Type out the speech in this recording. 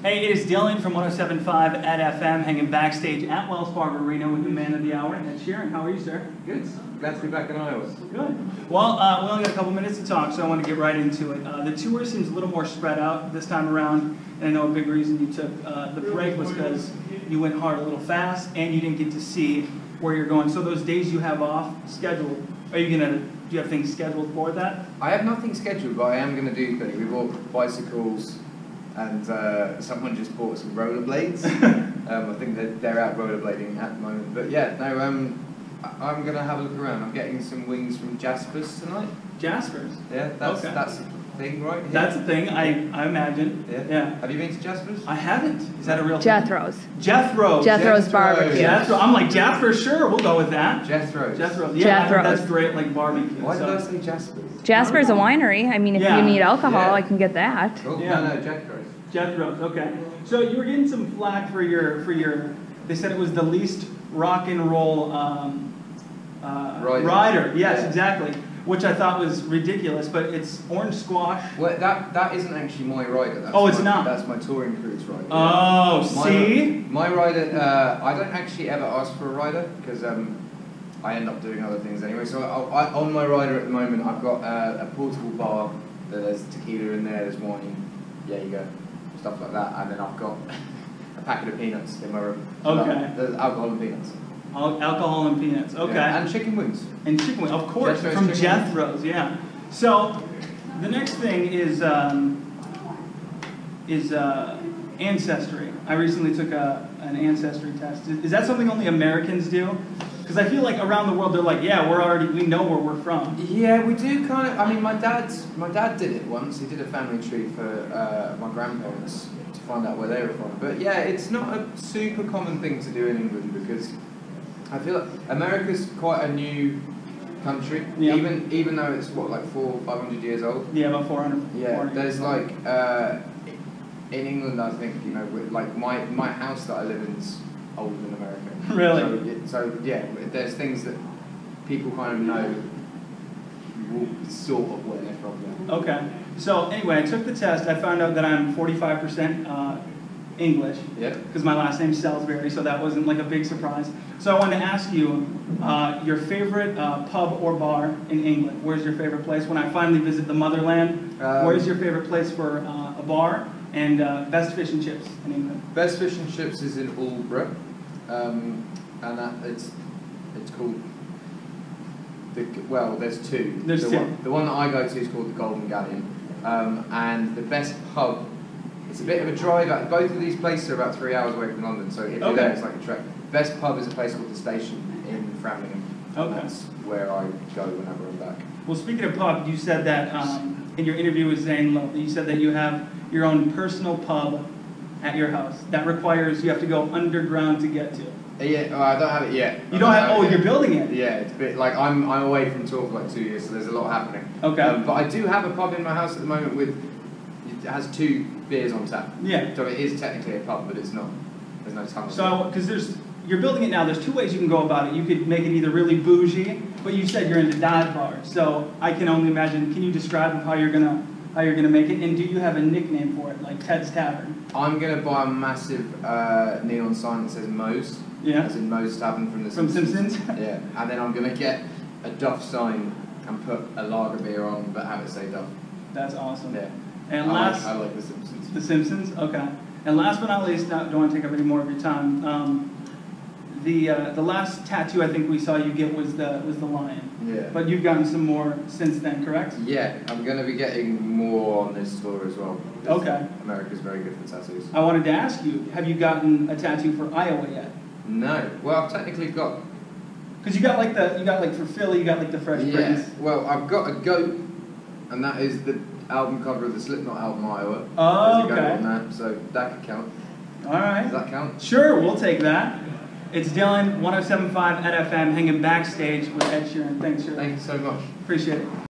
Hey, it is Dylan from 107.5 at FM, hanging backstage at Wells Fargo Arena with the man of the hour, Ed Sheeran. How are you, sir? Good. Glad to be back in Iowa. Good. Well, we only got a couple minutes to talk, so I want to get right into it. The tour seems a little more spread out this time around, and I know a big reason you took the break was because you went hard a little fast, and you didn't get to see where you're going. So those days you have off scheduled, do you have things scheduled for that? I have nothing scheduled, but I am going to do things. We bought bicycles, and someone just bought some rollerblades. I think they're out rollerblading at the moment. But yeah, no, I'm going to have a look around. I'm getting some wings from Jasper's tonight. Jasper's? Yeah, that's a thing, right? Here. That's a thing, I imagine. Yeah. Have you been to Jasper's? I haven't. Is that a real Jethro's. thing? Jethro's. Jethro's barbecue. Jethro. I'm like, Jasper, sure, we'll go with that. Jethro's. Yeah, Jethro's. that's great, like barbecue. Why did I say Jasper's? Jasper's a winery. I mean, if you need alcohol, I can get that. Oh, Yeah. No, Jethro's. Jethro's, okay. So you were getting some flack for your. They said it was the least rock and roll rider. Yes, Yeah. exactly. Which I thought was ridiculous, but it's orange squash. Well, that isn't actually my rider. It's not? That's my touring crew's rider. Oh, see? My rider, I don't actually ever ask for a rider, because I end up doing other things anyway. So on my rider at the moment, I've got a portable bar. There's tequila in there, there's wine, Jaeger, stuff like that. And then I've got a packet of peanuts in my room. So Okay. There's alcohol and peanuts. Alcohol and peanuts, okay. Yeah. And chicken wings. And chicken wings, of course, Jethro's from chicken Jethro's, yeah. So the next thing is ancestry. I recently took an ancestry test. Is that something only Americans do? Because I feel like around the world they're like, yeah, we know where we're from. Yeah, we do kind of. I mean, my dad did it once. He did a family tree for my grandparents to find out where they were from. But yeah, it's not a super common thing to do in England, because I feel like America's quite a new country. Yeah. Even though it's what, like 400-500 years old. Yeah, about 400. Yeah, there's like in England, I think, you know, like my house that I live in is older than America. Really? So yeah, there's things that people kind of know sort of where they're from. Yeah. Okay. So anyway, I took the test. I found out that I'm 45% English. Yeah. Because my last name's Salisbury, so that wasn't like a big surprise. So I wanted to ask you your favorite pub or bar in England. Where's your favorite place? When I finally visit the motherland, where's your favorite place for a bar? And best fish and chips in England? Best fish and chips is in Aldborough, and it's called there's two. There's two. The one that I go to is called the Golden Galleon, and the best pub. It's a bit of a drive. Both of these places are about 3 hours away from London, so if you're there, it's like a trek. Best pub is a place called the Station in Framlingham. Okay. That's where I go whenever I'm back. Well, speaking of pub, you said that in your interview with Zane Lowe, you said that you have your own personal pub at your house. That requires you have to go underground to get to. Yeah, I don't have it yet. You don't have? Oh, you're building it. Yeah, it's a bit like I'm away from tour for like 2 years, so there's a lot happening. Okay. But I do have a pub in my house at the moment it has 2 beers on tap. Yeah. So it is technically a pub, but it's not. There's no ton of. So, because you're building it now, there's 2 ways you can go about it. You could make it either really bougie, but you said you're into dive bars, so I can only imagine. Can you describe how you're gonna make it? And do you have a nickname for it, like Ted's Tavern? I'm gonna buy a massive neon sign that says Moe's. Yeah. As in Moe's Tavern from the Simpsons. Yeah. And then I'm gonna get a Duff sign and put a lager beer on, but have it say Duff. That's awesome. Yeah. And I like the Simpsons. The Simpsons, okay. And last but not least, don't want to take up any more of your time. The last tattoo I think we saw you get was the lion. Yeah. But you've gotten some more since then, correct? Yeah, I'm going to be getting more on this tour as well. Okay. America's very good for tattoos. I wanted to ask you, have you gotten a tattoo for Iowa yet? No. Well, I've technically got. Because you got like for Philly, you got like the Fresh Prince. Well, I've got a goat, and that is the album cover of the Slipknot album Iowa. Oh, There's a goat okay. on that, so that could count. All right. Does that count? Sure, we'll take that. It's Dylan, 107.5 at FM, hanging backstage with Ed Sheeran. Thanks, Sheeran. Thank you so much. Appreciate it.